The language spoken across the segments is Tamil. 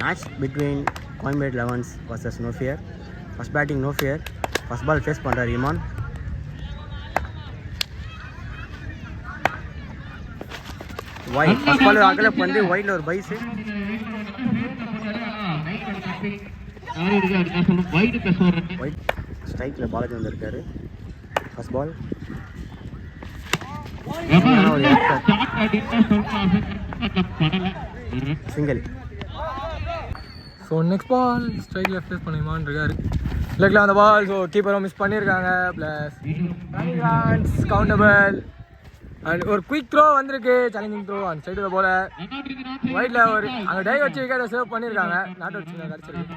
Match between Coimbatore 11s versus No Fear. First batting No Fear. First ball face பண்றார் இமான். Wide. First ball அகல வந்து wideல ஒரு பைஸ். Wide. ஸ்ட்ரைக்ல பால் வந்திருக்காரு. First ball. Single. So next ball strike left face பண்ணிமான் இருக்காரு. லெக்கில் அந்த பால் ஸோ கீப்பரும் மிஸ் பண்ணியிருக்காங்க. ப்ளஸ் ரன்ஸ் கவுண்டபிள் அண்ட் ஒரு குயிக் த்ரோ வந்திருக்கு. சேலஞ்சிங் த்ரோ அந்த சைடு போல ஒயிட்டில் ஒரு அங்கே டை வச்சு விக்கெட்டை சேவ் பண்ணியிருக்காங்க. நாட் அவுட் சின்ன கிடச்சிருக்கு.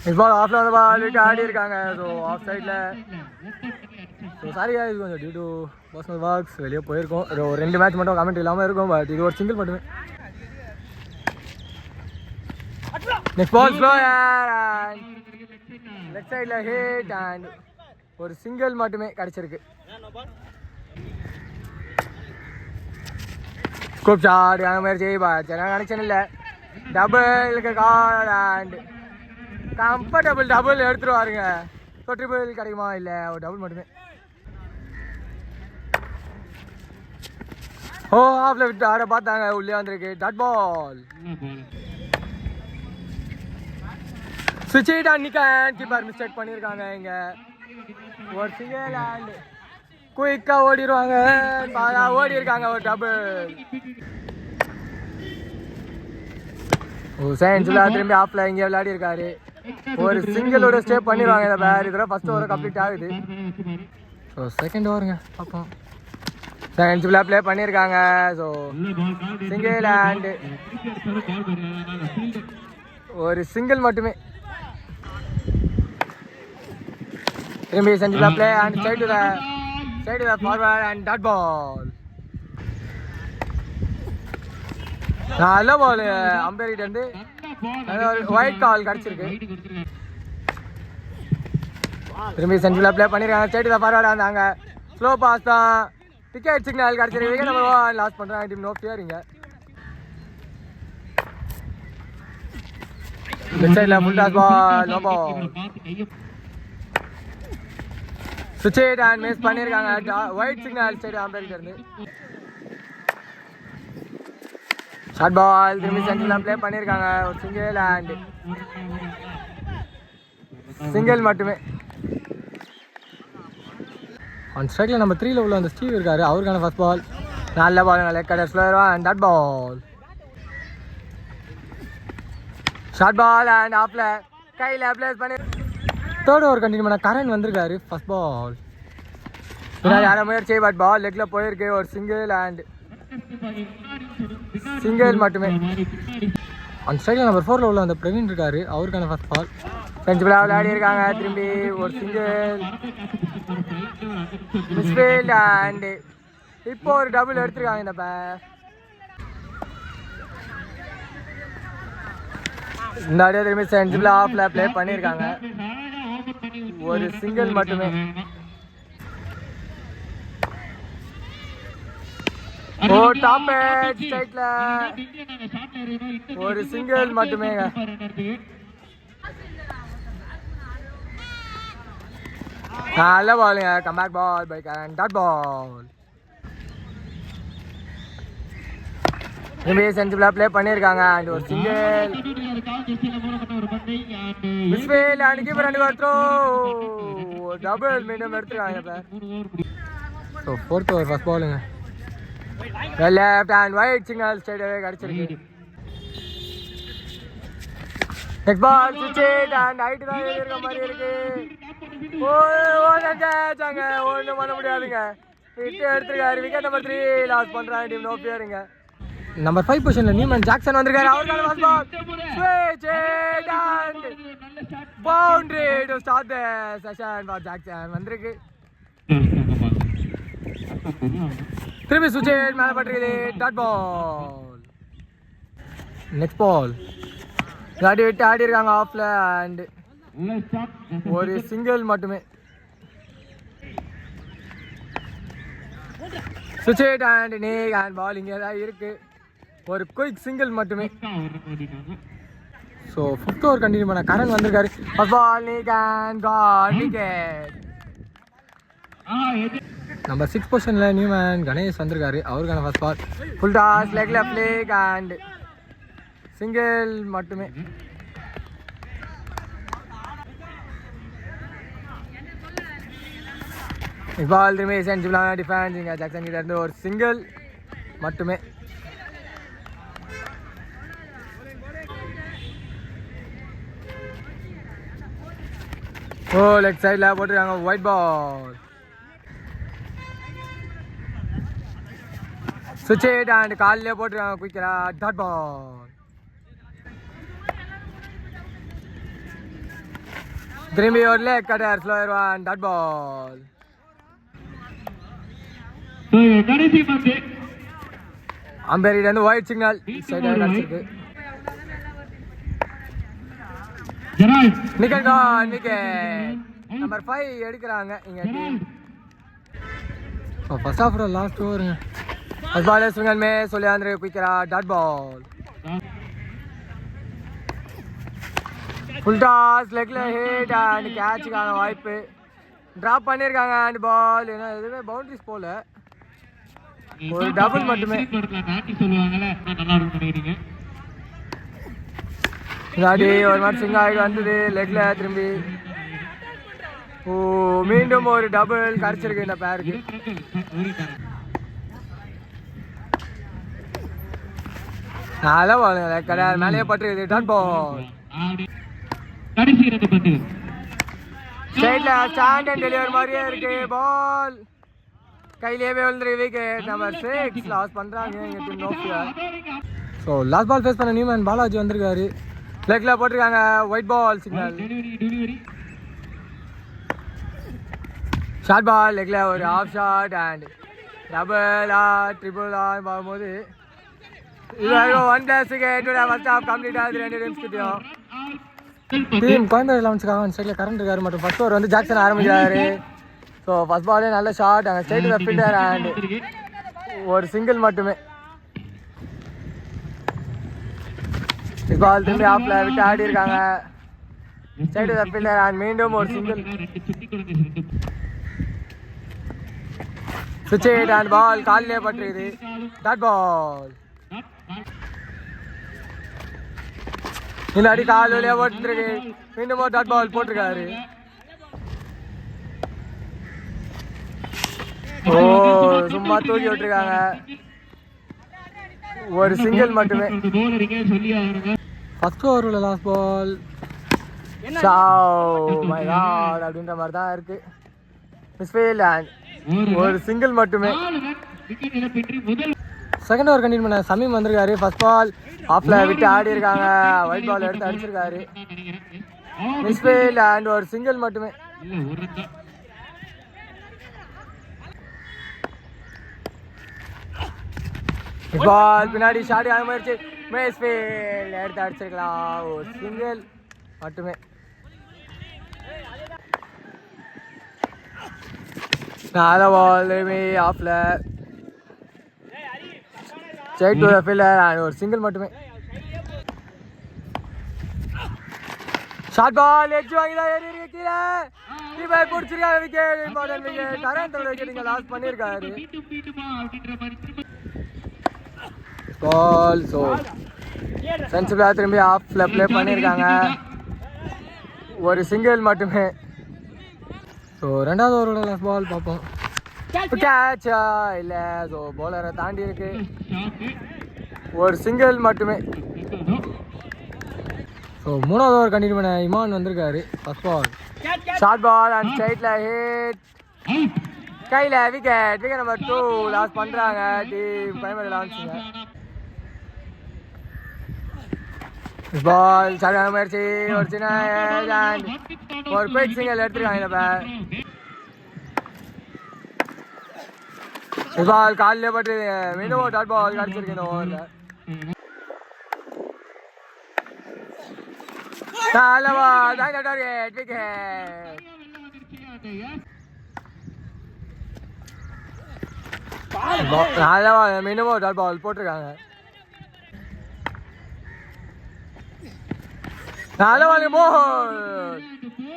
நெக்ஸ்ட் பால் ஆஃப்ல அந்த பால் விட்டு ஆடி இருக்காங்க. ஸோ ஆஃப் சைடில் ஸோ சாரியா இது கொஞ்சம் டியூ டு பர்சனல் ஒர்க்ஸ் வெளியே போயிருக்கோம். ஒரு 2 மேட்ச் மட்டும் கமெண்ட் இல்லாமல் இருக்கும். பட் இது ஒரு சிங்கிள் மட்டுமே. Next ball slower and left சைடில் ஹிட் அண்ட் ஒரு சிங்கிள் மட்டுமே கிடச்சிருக்கு. ஸ்கூப் ஷாட் அந்த மாதிரி செய்ய பார்த்தேன் கனெக்ஷன் இல்லை. டபுளுக்கு கால் அண்ட் கம்ஃபர்டபுள் டபுள் எடுத்துருவாருங்க. ஸோ ட்ரிபிள் கிடைக்குமா இல்லை ஒரு டபுள் மட்டுமே. ஓ ஆஃப்ல விட்டு ஆட பார்த்தாங்க உள்ளே வந்திருக்கு. டாட் பால் சுவிட்ச் ஹிட் அண்ட் நிக்கன் கீப்பர் மிஸ்டேக் பண்ணியிருக்காங்க. இங்கே ஒரு சிங்கிள் அண்ட் குயிக்காக ஓடிடுவாங்க. ஓடி இருக்காங்க ஒரு டபுள். ஓ சயின்ஸ்ல திரும்பி ஆஃப்ல இங்கே விளையாடி இருக்காரு. ஒரு சிங்கிளோட ஸ்டே பண்ணிடுவாங்க. இந்த பேர் இதெல்லாம் ஃபர்ஸ்ட் ஓவர் கம்ப்ளீட் ஆகுது. ஸோ செகண்ட் ஓவருங்க பார்ப்போம். சயின்ஸ்ல ப்ளே பண்ணியிருக்காங்க. ஸோ சிங்கிள் அண்ட் ஒரு சிங்கிள் மட்டுமே. திரும்பி செஞ்சுலாம் play and straight to the forward and dot ball. நல்ல பால் அம்பேரிட்ட இருந்து ஒயிட் கால் கிடச்சிருக்கு. திரும்பி செஞ்சுலாம் ப்ளே பண்ணியிருக்காங்க. ஸ்ட்ரைட் டு த ஃபார்வர்ட் வந்தாங்க. ஸ்லோ பாஸ் தான். டிக்கெட் சிக்னல் கிடச்சிருக்கு. விக்கெட் நம்பர் 1 லாஸ் பண்ணுறாங்க. Team no fear. இங்கே லெஃப்ட் சைடில் ஃபுல் டாஸ் பால் நோ பால். சுவிட்ச் ஹிட் அண்ட் மிஸ் பண்ணியிருக்காங்க. ஒயிட் சிக்னல் சைடு அம்பேரிட்ட இருந்து. ஷார்ட் பால் திரும்பி சென்டர்லாம் ப்ளே பண்ணியிருக்காங்க. ஒரு சிங்கிள் அண்ட் சிங்கிள் மட்டுமே. ஆன் ஸ்ட்ரைக்கில் நம்பர் 3 உள்ள அந்த ஸ்டீவ் இருக்காரு. அவருக்கான ஃபர்ஸ்ட் பால் நல்ல பால். லெக் கட்டர் ஸ்லோவா and dot ball. Short ball and ஆஃப்ல கையில் பிளேஸ் பண்ணி தேர்ட் ஓவர் கண்டினியூ பண்ண கரண் வந்திருக்காரு. ஃபர்ஸ்ட் பால் பின்னாடி யார முயற்சி பட் பால் லெக்ல போயிருக்கு. ஒரு சிங்கிள் அண்ட் சிங்கிள் மட்டுமே. அந்த ஸ்ட்ரைக்கில் நம்பர் 4 உள்ள அந்த பிரவீன் இருக்காரு. அவருக்கான ஃபர்ஸ்ட் பால் செஞ்சுபிளாக விளையாடி இருக்காங்க. திரும்பி ஒரு சிங்கிள் மிஸ்ஃபீல்ட் அண்ட் இப்போ ஒரு டபுள் எடுத்துருக்காங்க. இந்த இந்த ஆடியோ திரும்பி செஞ்சுபிளா ஆஃப்ல ப்ளே பண்ணியிருக்காங்க. ஒரு சிங்கிள் மட்டுமே. ஓ டாப் எட்ஜ் ஸ்ட்ரைட்ல ஒரு சிங்கிள் மட்டுமே. நல்ல பாலுங்க. Comeback ball by Karan. Dot ball. திரும்பி செஞ்சுபிளா ப்ளே பண்ணியிருக்காங்க. அண்ட் ஒரு சிங்கிள் மிஸ்ஃபீல்ட் அண்ட் கீப்பர் ரெண்டு பேர் த்ரோ டபுள் மீண்டும் எடுத்துருக்காங்க. ஸோ 4th ஓவர் ஃபர்ஸ்ட் பாலுங்க. லெஃப்ட் அண்ட் ஒயிட் சிக்னல் ஸ்ட்ரைட்டாகவே கிடச்சிருக்கு. நெக்ஸ்ட் பால் சுவிட்ச் ஹிட் அண்ட் ஹைட் தான் இருக்கிற மாதிரி இருக்கு. கேட்சாங்க ஒன்றும் பண்ண முடியாதுங்க. விட்டு எடுத்துருக்காரு. விக்கெட் நம்பர் 3 லாஸ் பண்ணுறாங்க. டீம் நோ ஃபியருங்க. நம்பர் 5 பொசிஷன்ல நியூமன் ஜாக்சன் வந்திருக்காரு. அவருக்கான ஃபர்ஸ்ட் பால் ஸ்விட்ச் hit and boundary to start the session for Jackson வந்திருக்கு. திரும்பி சுவிட்ச் ஹிட் மேலே பட்டிருக்குது. Dot ball. நெக்ஸ்ட் பால் விளையாடி விட்டு ஆடி இருக்காங்க ஆஃப்ல அண்ட் ஒரு சிங்கிள் மட்டுமே. சுவிட்ச் ஹிட் அண்ட் நீக் அண்ட் பால் இங்கே தான் இருக்கு. ஒரு குயிக் சிங்கிள் மட்டுமே. ஸோ 5th ஓவர் கண்டினியூ பண்ண கரண் வந்திருக்காரு. ஃபர்ஸ்ட் பால் விக்கெட். நம்பர் 6 பொசிஷனில் நியூமேன் கணேஷ் வந்திருக்காரு. அவருக்கான first ball full toss leg left leg and single மட்டுமே. பால் ரிமேஷ் அண்ட் டிஃபென்ஸ் இங்கே ஜாக்சன் கிட்ட இருந்து ஒரு சிங்கிள் மட்டுமே. ஓ லெக் சைடில் போட்டுருக்காங்க ஒயிட் பால். சுவிட்ச் இட் அண்ட் காலிலே போட்டுருக்காங்க குயிக்கரா டாட் பால். திரும்பி ஒரு leg cutter slower one dot ball. அம்பேரிட்ட இருந்து ஒயிட் சிக்னல் சைடாக கிடச்சிருக்கு. விக்கெட் நம்பர் 5 எடுக்கிறாங்க இங்கே டீம். ஃபர்ஸ்ட் ஆஃப் லாஸ்ட் ஓவருங்க. ஃபர்ஸ்ட் பால் ஸ்விங்கன் மே சொல்லியாந்திரு குயிக்கரா டாட் பால். ஃபுல் டாஸ் லெக்ல ஹிட் அண்ட் கேட்சுக்கான வாய்ப்பு. ட்ராப் பண்ணியிருக்காங்க அண்ட் பால் ஏன்னா எதுவுமே பவுண்டரிஸ் போல, ஒரு டபுள் மட்டுமே. முன்னாடி ஒரு மாதிரி சிங் ஆகி வந்தது லெக்ல திரும்பி. ஓ மீண்டும் ஒரு டபுள் கிடைச்சிருக்கு இந்த பேருக்கு. நல்லா பாருங்க கிடையாது மேலேயே பட்டுருக்குது டாட் பால். ஸ்ட்ரைட்ல ஸ்டாண்ட் அண்ட் டெலிவரி மாதிரியே இருக்கு. பால் கையிலேயே விழுந்துருக்கு. விக்கெட் நம்பர் 6 லாஸ் பண்றாங்க எங்க team no fear. So last ball face பண்ண நியூமேன் பாலாஜி வந்திருக்காரு. லெக்ல போட்டிருக்காங்க wide ball signal. Short ball லெக்ல ஒரு off shot and double triple பார்க்கும்போது இது 1+ விக்கெட் ஃபர்ஸ்ட் ஹாஃப் கம்ப்ளீட் ஆகுது 2 டீம்ஸ் கிட்டயும். டீம் கோயம்பேடு 11 சைடில் கரண்ட் இருக்காரு மற்றும் ஃபர்ஸ்ட் ஓவர் வந்து ஜாக்சன் ஆரம்பிக்கிறாரு. ஸோ ஃபர்ஸ்ட் பாலே நல்ல ஷாட் அங்கே ஸ்ட்ரைட் த ஃபீல்டர் அண்ட் ஒரு சிங்கிள் மட்டுமே. பால் திரும்பி ஆஃப்ல விட்டு ஆடி இருக்காங்க ஸ்ட்ரைட் த ஃபீல்டர் அண்ட் மீண்டும் ஒரு சிங்கிள். சுவிட்ச் இட் அண்ட் பால் காலிலே பட்டுருக்குது டாட் பால். இந்த அடி கால் வழியா போட்டுருக்கு. மீண்டும் ஒரு டாட் பால் போட்டிருக்காரு. ஓ சும்மா தூக்கி விட்டுருக்காங்க ஒரு சிங்கிள் மட்டுமே. ஃபர்ஸ்ட் ஓவரில் லாஸ்ட் பால் மை காட் அப்படின்ற மாதிரி தான் இருக்கு. மிஸ்ஃபீல்ட் அண்ட் ஒரு சிங்கிள் மட்டுமே. செகண்ட் ஓவர் கண்டினியூ பண்ண சமீம் வந்திருக்காரு. ஃபர்ஸ்ட் பால் ஆஃப்ல விட்டு ஆடி இருக்காங்க. ஒயிட் பால் எடுத்து அடிச்சிருக்காரு. மிஸ்ஃபீல்ட் அண்ட் ஒரு சிங்கிள் மட்டுமே. பால் பின்னாடி ஷாட் ஆக முயற்சி. மிஸ்ஃபீல்ட் எடுத்து அடிச்சிருக்கலாம். ஒரு சிங்கிள் மட்டுமே. நாலு பால் ஆஃப்ல straight to the fielder and ஒரு சிங்கிள் மட்டுமே. ஷார்ட் பால் எட்ஜ் வாங்கி தான் ஏறி இருக்கு கீழே. கீப்பர் பிடிச்சிருக்காரு. Wicket important wicket. கரண்டோட விக்கெட் இங்கே லாஸ் பண்ணியிருக்காரு. பால் ஸோ சென்சிபிளாக திரும்பி ஆஃப்ல ப்ளே பண்ணியிருக்காங்க. ஒரு சிங்கிள் மட்டுமே. ஸோ ரெண்டாவது ஓவரோட லாஸ்ட் பால் பார்ப்போம். கேட்சா இல்லை. ஸோ பவுலரை தாண்டி இருக்கு. ஒரு சிங்கிள் மட்டுமே. ஸோ மூணாவது ஓவர் கண்டினியூ பண்ண இமான் வந்திருக்காரு. First ball short ball and ஸ்ட்ரைட்ல ஹிட் கையில் விக்கெட். விக்கெட் நம்பர் 2 லாஸ் பண்ணுறாங்க டீம் கோயம்பேடு 11. பால் சரியான முயற்சி. ஒரு சின்ன ஒரு குயிக் சிங்கிள் எடுத்துருக்காங்க. இந்த பால் காலிலே பட்டு மீண்டும் ஒரு டாட் பால் கிடச்சிருக்கு இந்த ஓவரில். மீண்டும் ஒரு டாட் பால் போட்டிருக்காங்க. நல்ல வாலி மோர்.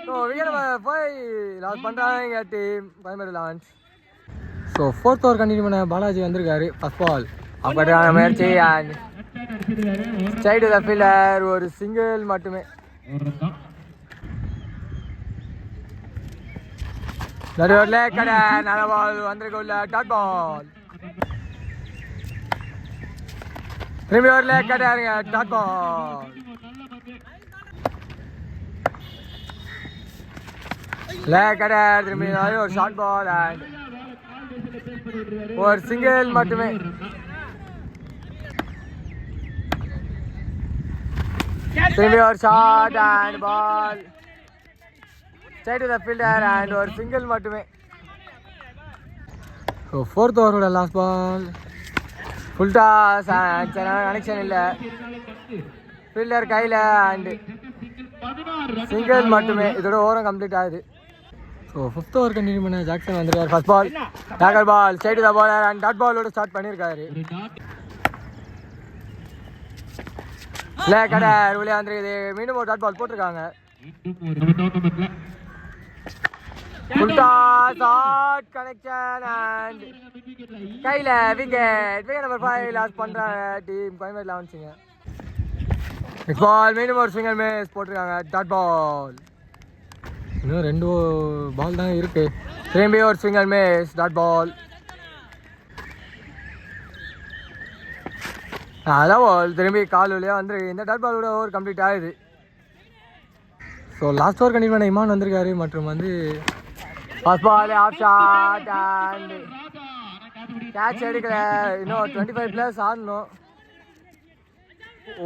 ஸோ விக்கெட் போய் லாஸ் பண்ணுறாங்க team Koyambedu launch. So 4th over continue பண்ண பாலாஜி வந்திருக்காரு. ஃபர்ஸ்ட் பால் அப்படின்ற முயற்சி and straight to the fielder. ஒரு சிங்கிள் மட்டுமே. நடுவர்ல கடை நல்ல பால் வந்திருக்க உள்ள டாட் பால். திரும்பி ஓவர்ல கடையாருங்க டாட் பால். கடை திரும்பி ஒரு ஷார்ட் பால் அண்ட் ஒரு சிங்கிள் மட்டுமே. திரும்பி ஒரு short and ball straight to the fielder and ஒரு சிங்கிள் மட்டுமே. ஸோ 4th ஓவரோட last ball. Full toss and connection இல்லை. ஃபீல்டர் கையில் அண்ட் சிங்கிள் மட்டுமே. இதோட ஓவரம் கம்ப்ளீட் ஆகுது. ஸோ 5th ஓவர் கண்டினியூ பண்ண ஜாக்சன் வந்திருக்காரு. ஃபர்ஸ்ட் பால் டேக்கர் ball straight to the bowler and dot பாலோட ஸ்டார்ட் பண்ணியிருக்காரு. கடை உள்ளே வந்துருக்குது. மீண்டும் ஒரு டாட் பால் போட்டிருக்காங்க. Full toss short connection and கையில் விக்கெட். விக்கெட் நம்பர் 5 லாஸ் பண்ணுறாங்க டீம் கோயம்பேடு லான்ச்சுங்க. நெக்ஸ்ட் பால் மீண்டும் ஒரு சிங்கிள் மிஸ் போட்டிருக்காங்க. Dot ball. இன்னும் 2 பால் தான் இருக்கு. திரும்பி ஒரு சிங்கிள் மிஸ் டாட் பால். அதான் பால் திரும்பி கால் வழியாக வந்துருக்கு. இந்த டாட் பாலோட ஓவர் கம்ப்ளீட் ஆகுது. ஸோ லாஸ்ட் ஓவர் கண்டிப்பாக இமான் வந்திருக்காரு. மற்றும் வந்து first ball off shot and catch எடுக்கல. இன்னும் 25+ ஆடணும்.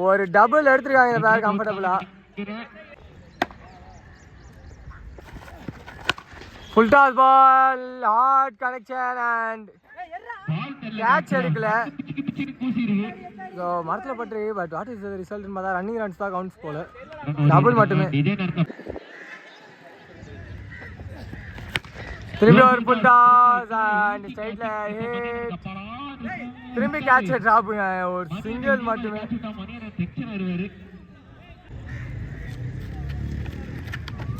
ஒரு டபுள் எடுத்துருக்காங்க இந்த பேர் கம்ஃபர்டபுளா. Full toss ball hard connection and catch எடுக்கல. ஸோ மரத்தில் பட்டு பட் வாட் இஸ் ரிசல்ட்னு பார்த்தா ரன்னிங் ரன்ஸ் தான் கவுண்ட்ஸ் போல. டபுள் மட்டுமே. திரும்பி ஒரு ஃபுல் டாஸ் அண்ட் ஸ்ட்ரைட்ல ஹிட். திரும்பி கேட்ச் ட்ராப்புங்க. ஒரு சிங்கிள் மட்டுமே.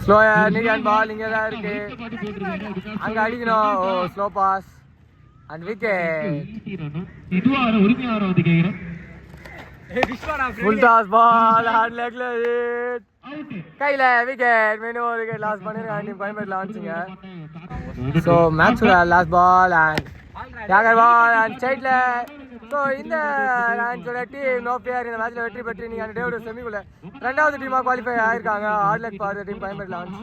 ஸ்லோயா நீட் பால் இங்கே தான் இருக்கு. அங்கே அடிக்கணும். ஓ slow pace and wicket. Full toss ball hard லெக்ல ஹிட். கையில் விக்கெட். மீண்டும் ஒரு விக்கெட் லாஸ் பண்ணிருக்காங்க டீம் கோயம்பேடு லான்ச்சுங்க. ஸோ மேட்சோட லாஸ்ட் பால் அண்ட் டேக்கர் பால் அண்ட் ஸ்ட்ரைட்ல. ஸோ இந்த மேட்சோட டீம் நோ ஃபேர் இந்த மேட்ச்சில் வெற்றி பெற்று நீங்கள் அந்த டேவோட செமிக்குள்ள 2வது டீமாக குவாலிஃபை ஆயிருக்காங்க. Hard luck for the team Koyambedu launch.